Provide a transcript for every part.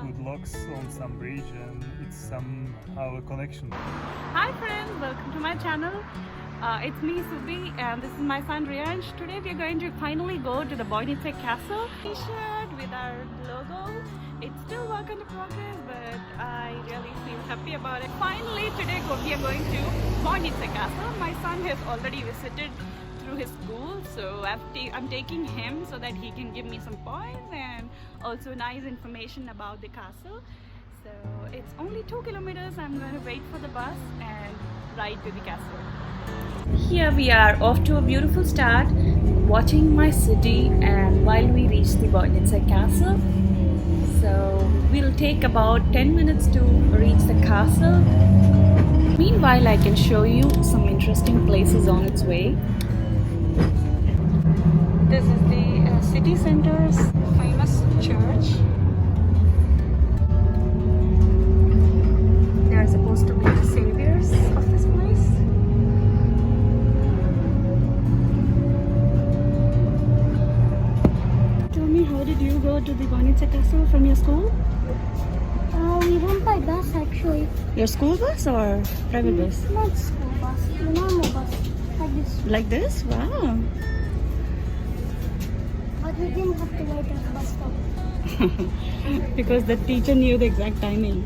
put locks on some bridge and it's somehow a connection. Hi friends, welcome to my channel. It's me Subi and this is my son Riyansh. Today we are going to finally go to the Boynice Castle. T-shirt with our logo. It's still work in progress, but I really feel happy about it. Finally today we are going to Boynice Castle. My son has already visited through his school, so I'm taking him so that he can give me some points and also nice information about the castle. So it's only 2 kilometers. I'm going to wait for the bus and ride to the castle. Here we are off to a beautiful start, watching my city, and while we reach the Boynice Castle. So we'll take about 10 minutes to reach the castle. Meanwhile, I can show you some interesting places on its way. This is the city center's famous church. They are supposed to be the saviors of this place. Tell me, how did you go to the Boynice Castle from your school? We went by bus actually. Your school bus or private bus? Not school bus, the normal bus. Like this. Like this? Wow. But we didn't have to wait at the bus stop. Because the teacher knew the exact timing.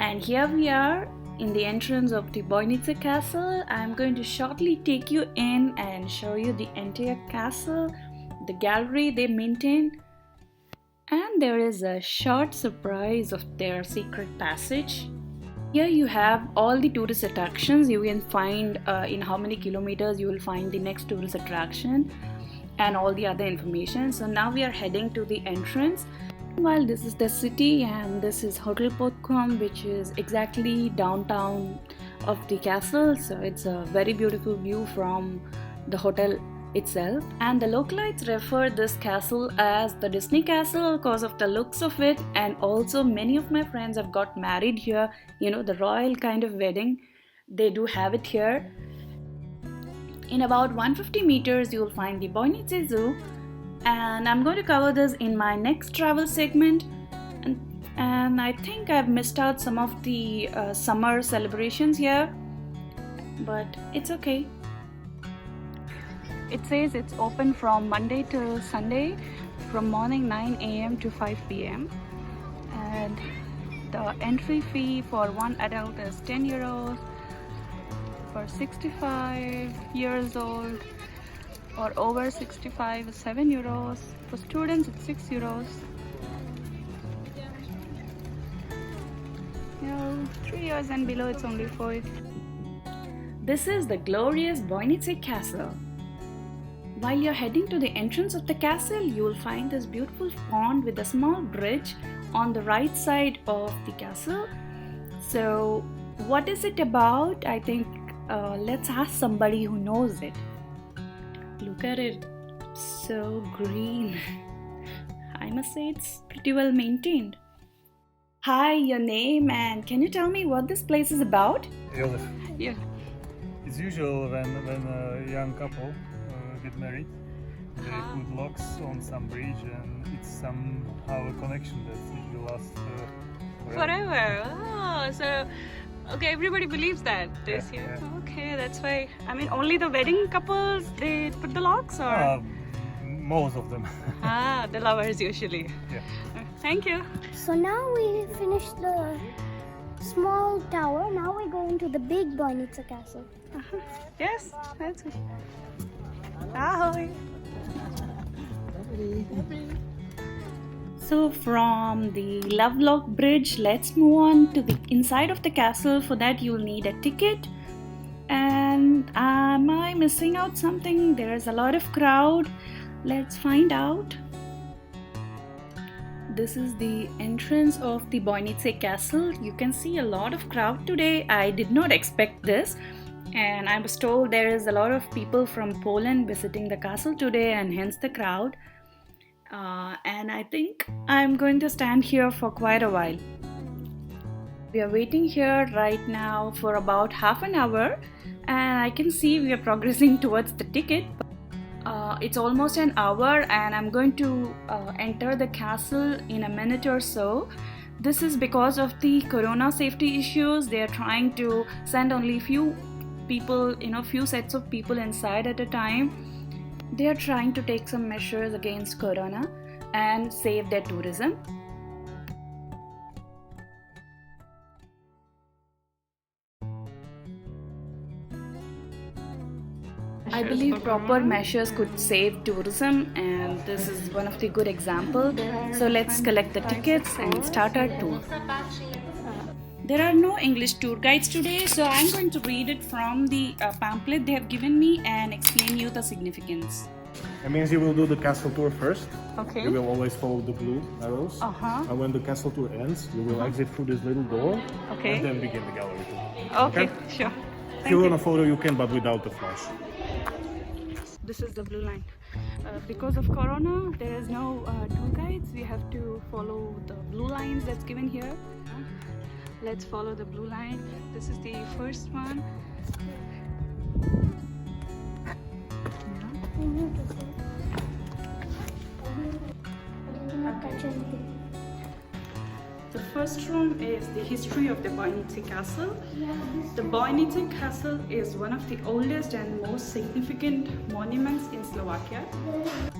And here we are in the entrance of the Boynice Castle. I'm going to shortly take you in and show you the entire castle, the gallery they maintain, and there is a short surprise of their secret passage. Here you have all the tourist attractions. You can find in how many kilometers you will find the next tourist attraction and all the other information. So now we are heading to the entrance. While this is the city and this is Hotel Potcom, which is exactly downtown of the castle. So it's a very beautiful view from the hotel itself, and the localites refer this castle as the Disney Castle because of the looks of it, and also many of my friends have got married here, you know, the royal kind of wedding. They do have it here. In about 150 meters you will find the Boynice Zoo, and I'm going to cover this in my next travel segment. And I think I've missed out some of the summer celebrations here, but it's okay. It says it's open from Monday to Sunday from morning 9 a.m. to 5 p.m. and the entry fee for one adult is 10 euros, for 65 years old or over 65 is 7 euros, for students it's 6 euros. 3 years and below it's only 4. This is the glorious Boynice Castle. While you're heading to the entrance of the castle, you will find this beautiful pond with a small bridge on the right side of the castle. So what is it about? I think let's ask somebody who knows it. Look at it, so green. I must say it's pretty well maintained. Hi, your name, and can you tell me what this place is about? Josef. Yeah. It's usual when a young couple get married, they put locks on some bridge and it's somehow a connection that it will last Forever. Oh, so okay, everybody believes that this Yeah, year. yeah. Okay, that's why. I mean, only the wedding couples they put the locks, or Most of them. the lovers usually. Yeah. Thank you. So now we finished the small tower. Now we're going to the big Boynice Castle. Yes, that's it. Ahoy. So from the Lovelock Bridge, let's move on to the inside of the castle. For that you'll need a ticket. And am I missing out something? There's a lot of crowd. Let's find out. This is the entrance of the Boynice Castle. You can see a lot of crowd today. I did not expect this. And I was told there is a lot of people from Poland visiting the castle today, and hence the crowd. And I think I'm going to stand here for quite a while. We are waiting here right now for about half an hour, and I can see we are progressing towards the ticket. It's almost an hour, and I'm going to enter the castle in a minute or so. This is because of the corona safety issues. They are trying to send only few people, few sets of people inside at a time. They are trying to take some measures against corona and save their tourism. I believe proper measures could save tourism, and this is one of the good examples. So let's collect the tickets and start our tour. There are no English tour guides today, so I'm going to read it from the pamphlet they have given me and explain you the significance. It means you will do the castle tour first. Okay. You will always follow the blue arrows. And when the castle tour ends, you will exit through this little door. Okay. And then begin the gallery tour. Okay, sure. If you want a photo, you can, but without the flash. This is the blue line. Because of corona, there is no tour guides. We have to follow the blue lines that's given here. Let's follow the blue line. This is the first one. The first room is the history of the Boynice Castle. The Boynice Castle is one of the oldest and most significant monuments in Slovakia.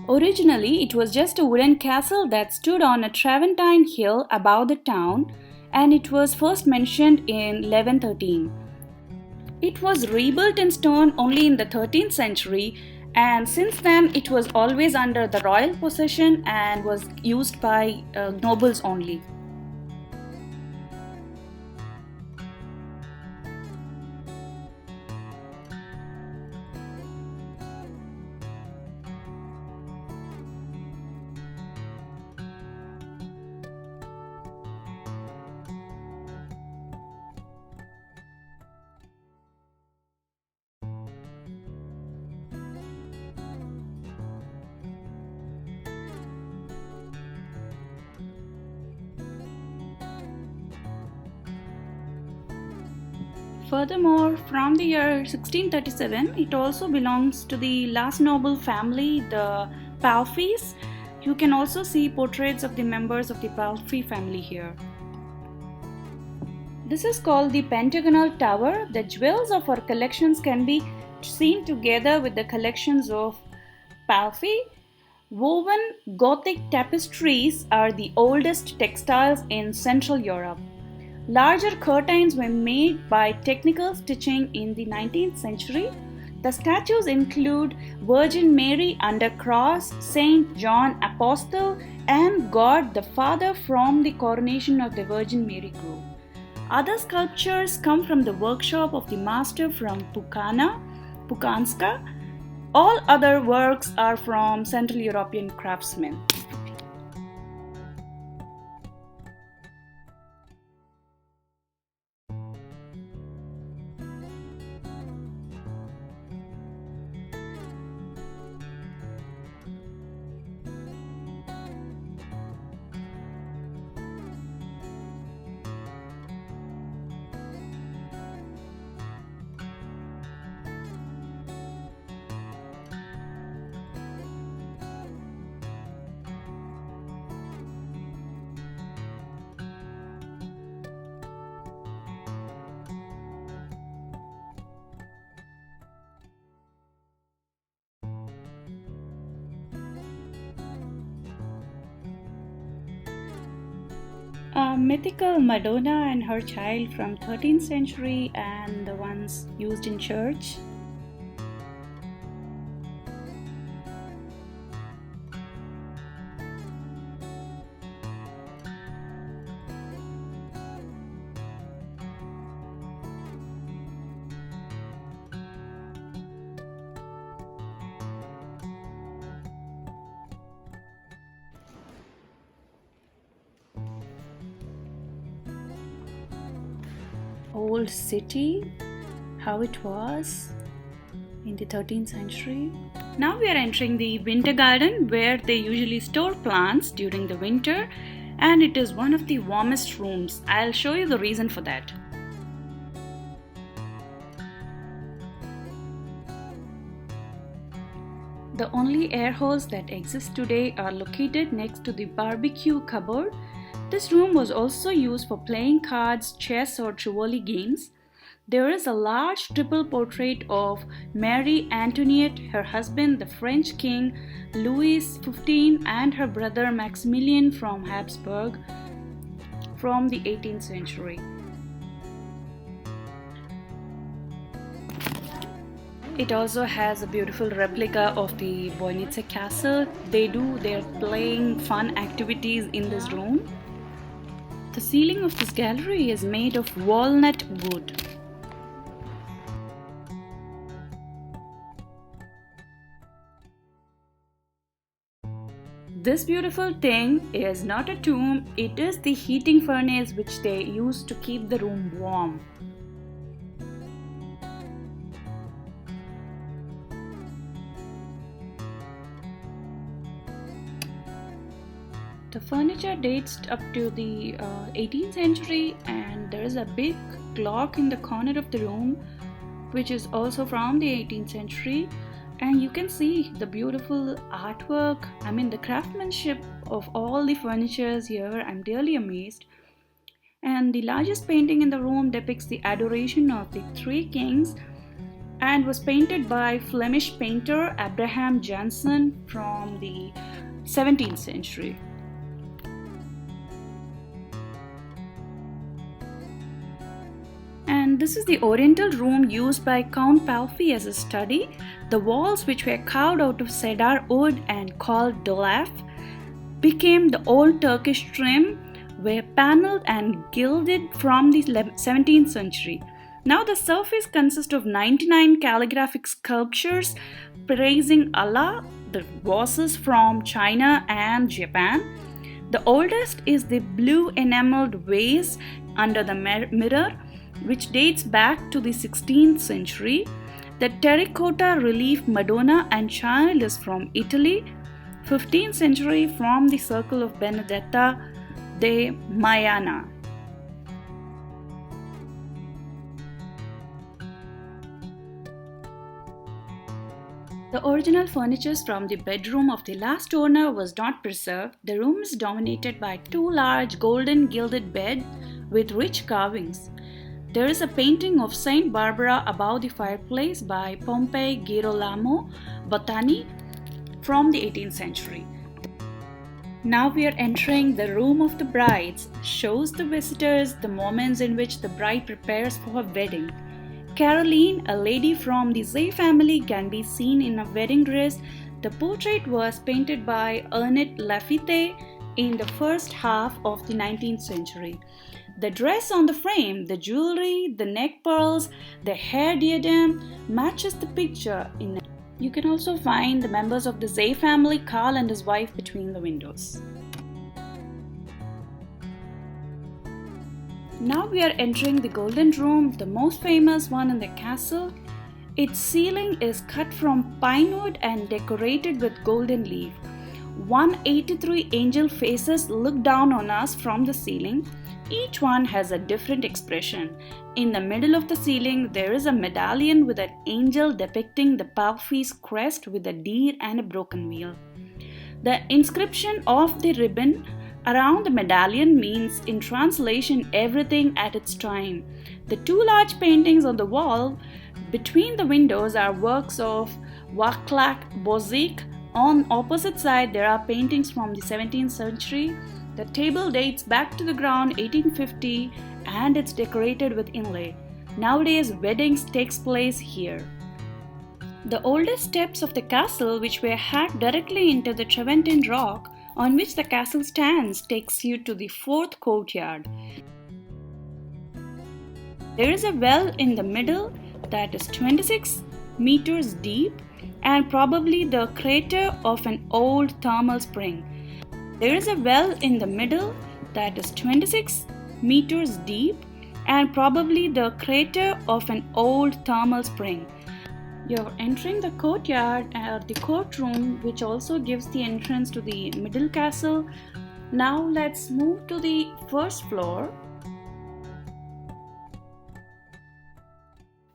Originally, it was just a wooden castle that stood on a Travertine hill above the town, and it was first mentioned in 1113. It was rebuilt in stone only in the 13th century, and since then it was always under the royal possession and was used by nobles only. Furthermore, from the year 1637, it also belongs to the last noble family, the Palfys. You can also see portraits of the members of the Palfy family here. This is called the Pentagonal Tower. The jewels of our collections can be seen together with the collections of Palfy. Woven Gothic tapestries are the oldest textiles in Central Europe. Larger curtains were made by technical stitching in the 19th century. The statues include Virgin Mary under cross, Saint John Apostle, and God the Father from the coronation of the Virgin Mary group. Other sculptures come from the workshop of the master from Pukanska. All other works are from Central European craftsmen. A mythical Madonna and her child from 13th century and the ones used in church. Old city, how it was in the 13th century. Now we are entering the winter garden where they usually store plants during the winter. and it is one of the warmest rooms. I'll show you the reason for that. The only air holes that exist today are located next to the barbecue cupboard. This room was also used for playing cards, chess or Tivoli games. There is a large triple portrait of Marie Antoinette, her husband, the French king Louis XV, and her brother Maximilian from Habsburg from the 18th century. It also has a beautiful replica of the Voynitze Castle. They do their playing fun activities in this room. The ceiling of this gallery is made of walnut wood. This beautiful thing is not a tomb, it is the heating furnace which they use to keep the room warm. The furniture dates up to the 18th century, and there is a big clock in the corner of the room which is also from the 18th century. And you can see the beautiful artwork, the craftsmanship of all the furnitures here. I'm really amazed. And the largest painting in the room depicts the adoration of the three kings and was painted by Flemish painter Abraham Jansen from the 17th century. And this is the oriental room used by Count Palfy as a study. The walls, which were carved out of cedar wood and called dolaf, became the old Turkish trim, were panelled and gilded from the 17th century. Now the surface consists of 99 calligraphic sculptures praising Allah, the vases from China and Japan. The oldest is the blue enameled vase under the mirror, which dates back to the 16th century. The terracotta relief Madonna and Child is from Italy, 15th century, from the circle of Benedetta de Maiana. The original furniture from the bedroom of the last owner was not preserved. The room is dominated by two large golden gilded beds with rich carvings. There is a painting of Saint Barbara above the fireplace by Pompei Girolamo Bottani from the 18th century. Now we are entering the room of the brides. Shows the visitors the moments in which the bride prepares for her wedding. Caroline, a lady from the Zay family, can be seen in a wedding dress. The portrait was painted by Ernest Laffitte in the first half of the 19th century. The dress on the frame, the jewelry, the neck pearls, the hair diadem matches the picture. You can also find the members of the Zay family, Karl and his wife, between the windows. Now we are entering the Golden Room, the most famous one in the castle. Its ceiling is cut from pine wood and decorated with golden leaf. 183 angel faces look down on us from the ceiling. Each one has a different expression. In the middle of the ceiling, there is a medallion with an angel depicting the Palfy's crest with a deer and a broken wheel. The inscription of the ribbon around the medallion means, in translation, everything at its time. The two large paintings on the wall between the windows are works of Vaclav Bozic. On opposite side, there are paintings from the 17th century. The table dates back to the ground 1850 and it's decorated with inlay. Nowadays, weddings takes place here. The oldest steps of the castle, which were hacked directly into the Traventin rock on which the castle stands, takes you to the fourth courtyard. There is a well in the middle that is 26 meters deep and probably the crater of an old thermal spring. There is a well in the middle that is 26 meters deep and probably the crater of an old thermal spring. You're entering the courtyard, the courtroom, which also gives the entrance to the middle castle. Now let's move to the first floor.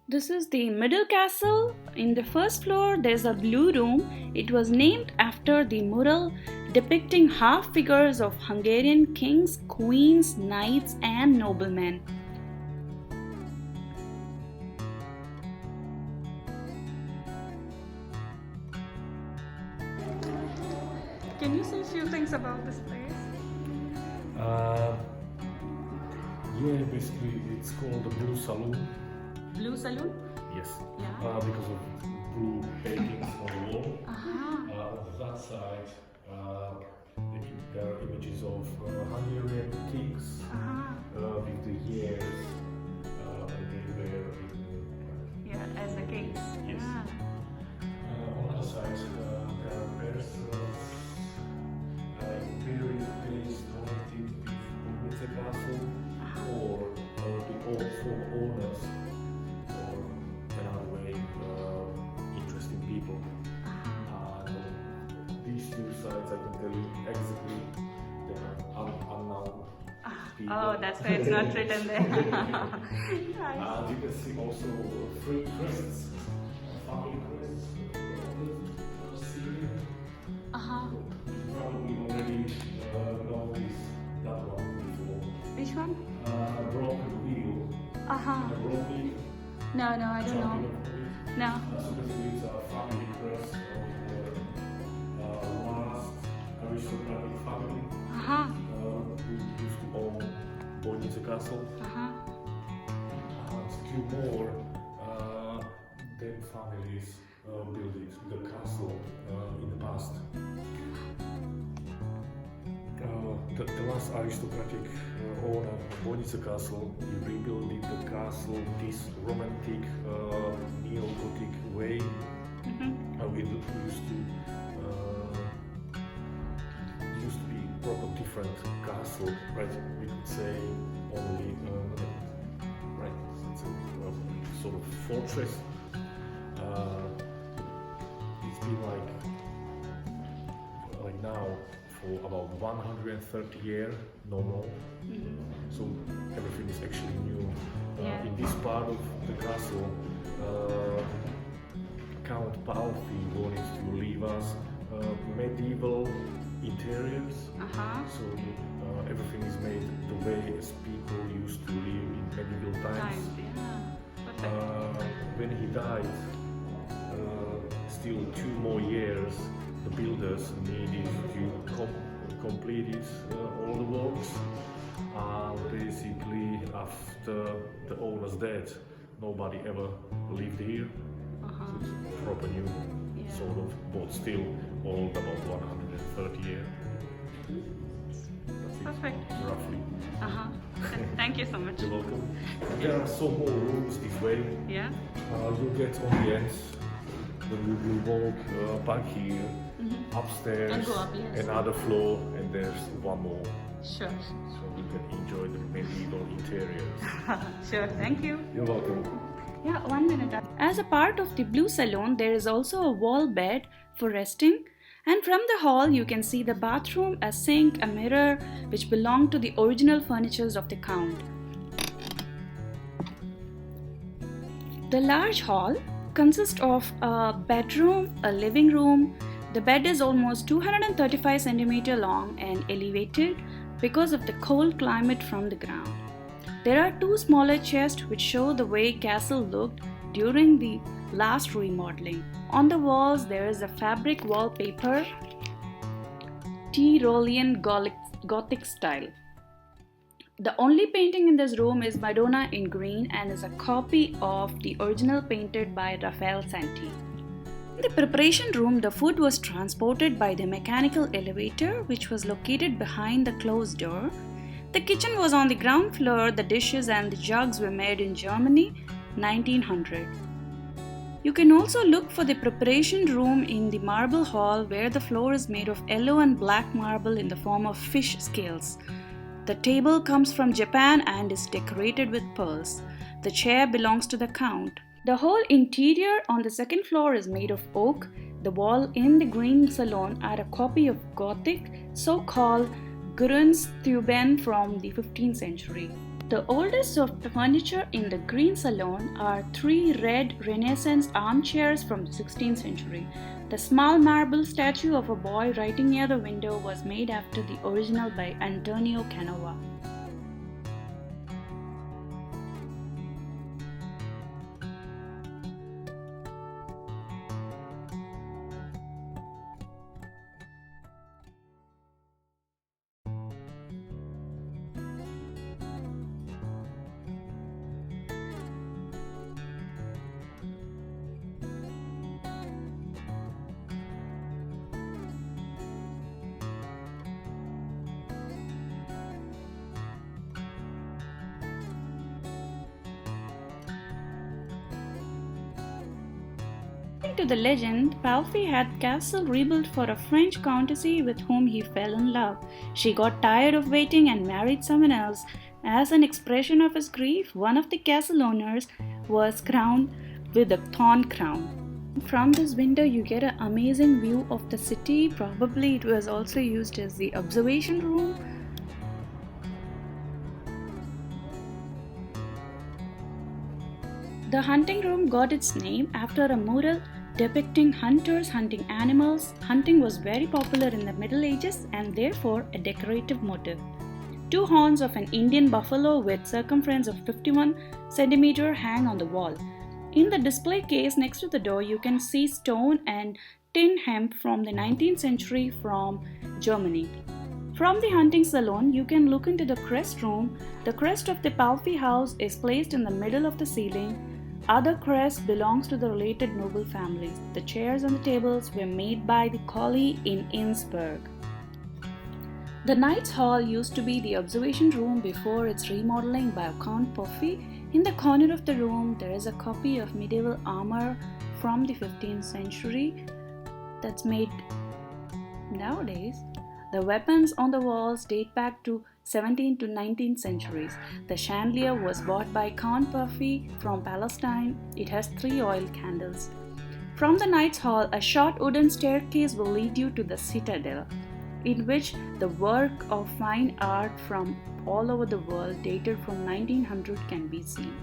This is the middle castle. In the first floor, there's a blue room. It was named after the mural depicting half figures of Hungarian kings, queens, knights, and noblemen. Can you say a few things about this place? Yeah, basically it's called the Blue Saloon. Blue Saloon? Yes. Yeah. Because of blue paintings on the wall. Uh-huh. On that side, there are images of Hungarian kings with the years when they were in. Yeah, as the kings. Yes. Yeah. On the other side, there are persons imperial place connected with Bognice Castle or the old former owners, or another way, interesting people. These two sides, I can tell you exactly, they are unknown people. Oh, that's why it's not written there. Nice. You can see also three crests, family crests, Uh-huh. you probably already know that one before. Which one? Broken wheel. Uh-huh. A broken wheel. No, I don't know. No. So basically it's a family crest of the last aristocratic family Uh-huh. who used to own Bojnice Castle. Uh-huh. And few more them families built it, the castle in the past. The last aristocratic owner of Bojnice Castle, he rebuilt the castle this romantic neo-Gothic way. It used to be proper different castle, right? We could say only right. It's a sort of fortress. It's been like now for about 130 years, no more. So everything is actually new. Yeah. In this part of the castle, Count Palfi wanted to leave us medieval interiors. Uh-huh. So everything is made the way as people used to live in medieval times. Yeah. Perfect. When he died, still 2 more years, the builders needed to complete all the works. Basically, after the owner's death, nobody ever lived here. So it's proper new, sort of, but still old, about 130 years. Perfect. Roughly. Uh-huh. Thank you so much. You're welcome. There are some more rooms this way. Yeah. You'll get on the end. Then we will walk back here, upstairs, And go up, yes. another floor, and there's one more. Sure. So you can enjoy the medieval interiors. Sure. Thank you. You're welcome. Yeah, 1 minute. As a part of the Blue Saloon, there is also a wall bed for resting. And from the hall, you can see the bathroom, a sink, a mirror, which belong to the original furnitures of the Count. The large hall consists of a bedroom, a living room. The bed is almost 235 centimeters long and elevated because of the cold climate from the ground. There are 2 smaller chests which show the way castle looked during the last remodeling. On the walls there is a fabric wallpaper, Tyrolean Gothic style. The only painting in this room is Madonna in green and is a copy of the original painted by Raffaele Santi. In the preparation room, the food was transported by the mechanical elevator which was located behind the closed door. The kitchen was on the ground floor. The dishes and the jugs were made in Germany, 1900. You can also look for the preparation room in the marble hall where the floor is made of yellow and black marble in the form of fish scales. The table comes from Japan and is decorated with pearls. The chair belongs to the Count. The whole interior on the second floor is made of oak. The wall in the green salon are a copy of Gothic, so-called Grunsteuben from the 15th century. The oldest of the furniture in the Green Salon are 3 red Renaissance armchairs from the 16th century. The small marble statue of a boy writing near the window was made after the original by Antonio Canova. According to the legend, Palfy had the castle rebuilt for a French countess with whom he fell in love. She got tired of waiting and married someone else. As an expression of his grief, one of the castle owners was crowned with a thorn crown. From this window you get an amazing view of the city. Probably it was also used as the observation room. The hunting room got its name after a mural depicting hunters hunting animals. Hunting was very popular in the Middle Ages and therefore a decorative motif. 2 horns of an Indian buffalo with circumference of 51 cm hang on the wall. In the display case next to the door you can see stone and tin hemp from the 19th century from Germany. From the hunting salon, you can look into the crest room. The crest of the Palfy house is placed in the middle of the ceiling. Other crests belongs to the related noble families. The chairs and the tables were made by the Colley in Innsbruck. The Knight's Hall used to be the observation room before its remodeling by Count Puffy. In the corner of the room, there is a copy of medieval armor from the 15th century that's made nowadays. The weapons on the walls date back to 17th to 19th centuries. The chandelier was bought by Count Puffy from Palestine. It has 3 oil candles. From the Knight's Hall, a short wooden staircase will lead you to the citadel, in which the work of fine art from all over the world dated from 1900 can be seen.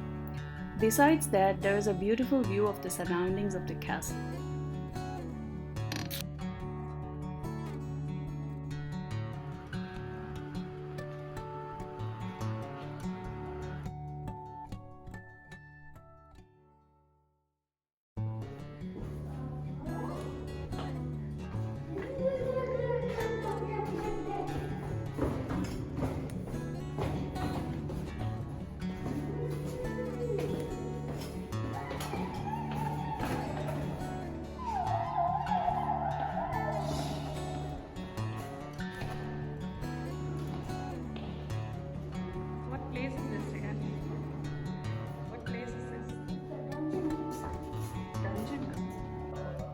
Besides that, there is a beautiful view of the surroundings of the castle.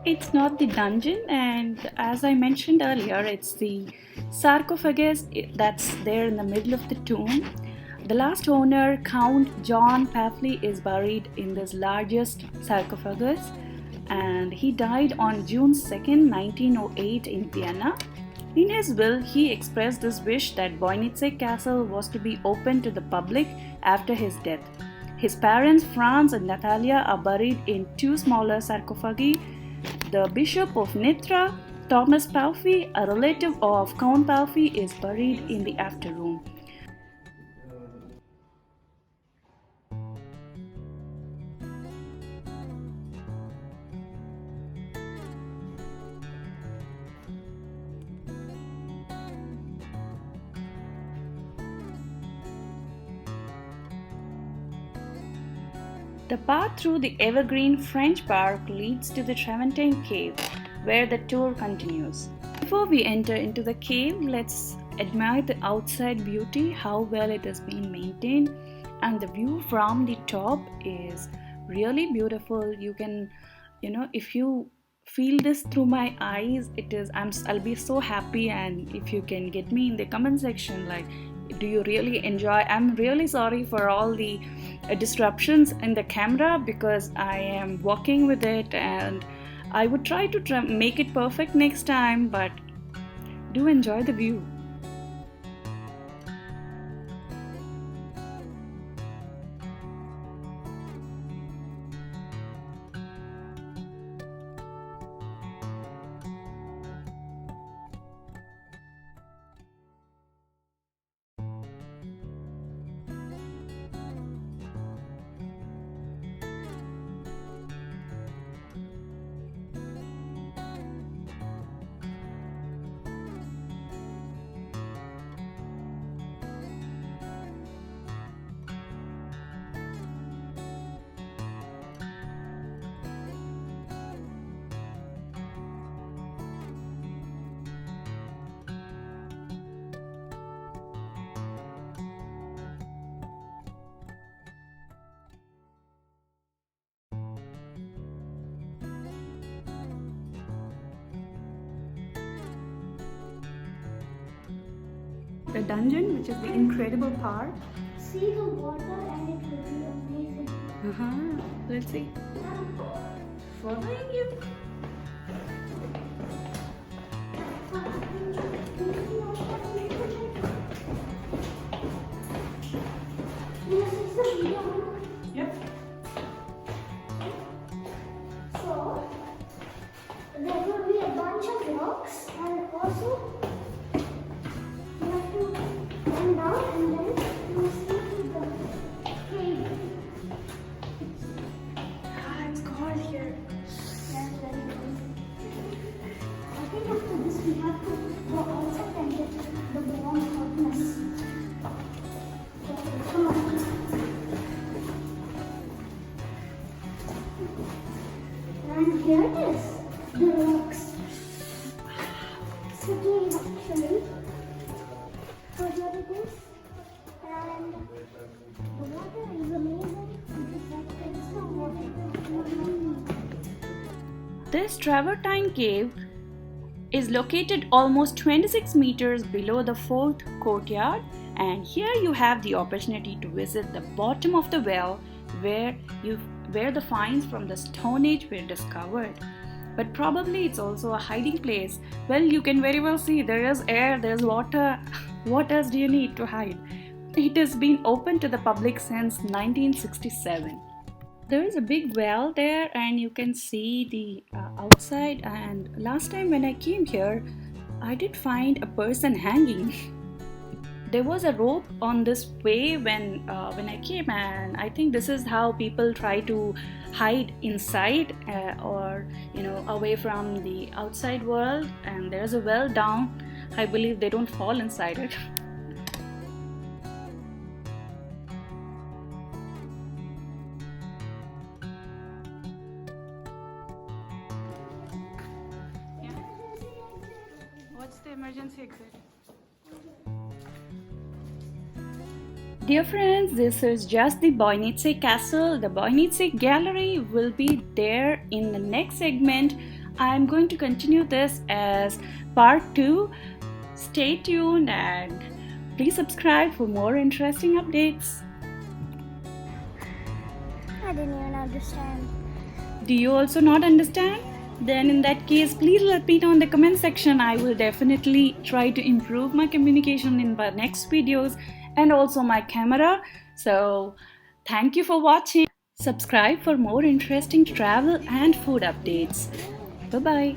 It's not the dungeon, and as I mentioned earlier, it's the sarcophagus that's there in the middle of the tomb. The last owner, Count John Palfy, is buried in this largest sarcophagus, and he died on June 2nd, 1908 in Vienna. In his will, he expressed this wish that Boynice Castle was to be open to the public after his death. His parents, Franz and Natalia, are buried in 2 smaller sarcophagi. The Bishop of Nitra, Thomas Palfy, a relative of Count Palfy, is buried in the after room. The path through the evergreen French Park leads to the Travertine Cave, where the tour continues. Before we enter into the cave, let's admire the outside beauty, how well it has been maintained, and the view from the top is really beautiful. You can, if you feel this through my eyes, I'll be so happy. And if you can get me in the comment section, like, do you really enjoy? I'm really sorry for all the disruptions in the camera because I am walking with it, and I would try to make it perfect next time, but do enjoy the view. the dungeon, which is the incredible part. See the water and it will be amazing. Let's see. Following you. This is the video. Yep. So, there will be a bunch of rocks and also you have to come down and then you will see the cave. It's cold here. That's very good. I think after this we have to go outside and get the warm hotness. Okay, come on. And here it is, the rocks. So here actually, so here it is, and the water is amazing. It's like crystal water. This Travertine Cave is located almost 26 meters below the fourth courtyard, and here you have the opportunity to visit the bottom of the well where the finds from the Stone Age were discovered. But probably it's also a hiding place. Well, you can very well see there is air, there's water. What else do you need to hide? It has been open to the public since 1967. There is a big well there and you can see the outside, and last time when I came here I did find a person hanging. There was a rope on this way when I came, and I think this is how people try to hide inside or away from the outside world. And there's a well down. I believe they don't fall inside it. What's the emergency exit? Dear friends, this is just the Boynice Castle. The Boynice Gallery will be there in the next segment. I'm going to continue this as part 2. Stay tuned and please subscribe for more interesting updates. I didn't even understand. Do you also not understand? Then in that case, please let me know in the comment section. I will definitely try to improve my communication in my next videos and also my camera. So thank you for watching. Subscribe for more interesting travel and food updates. Bye bye.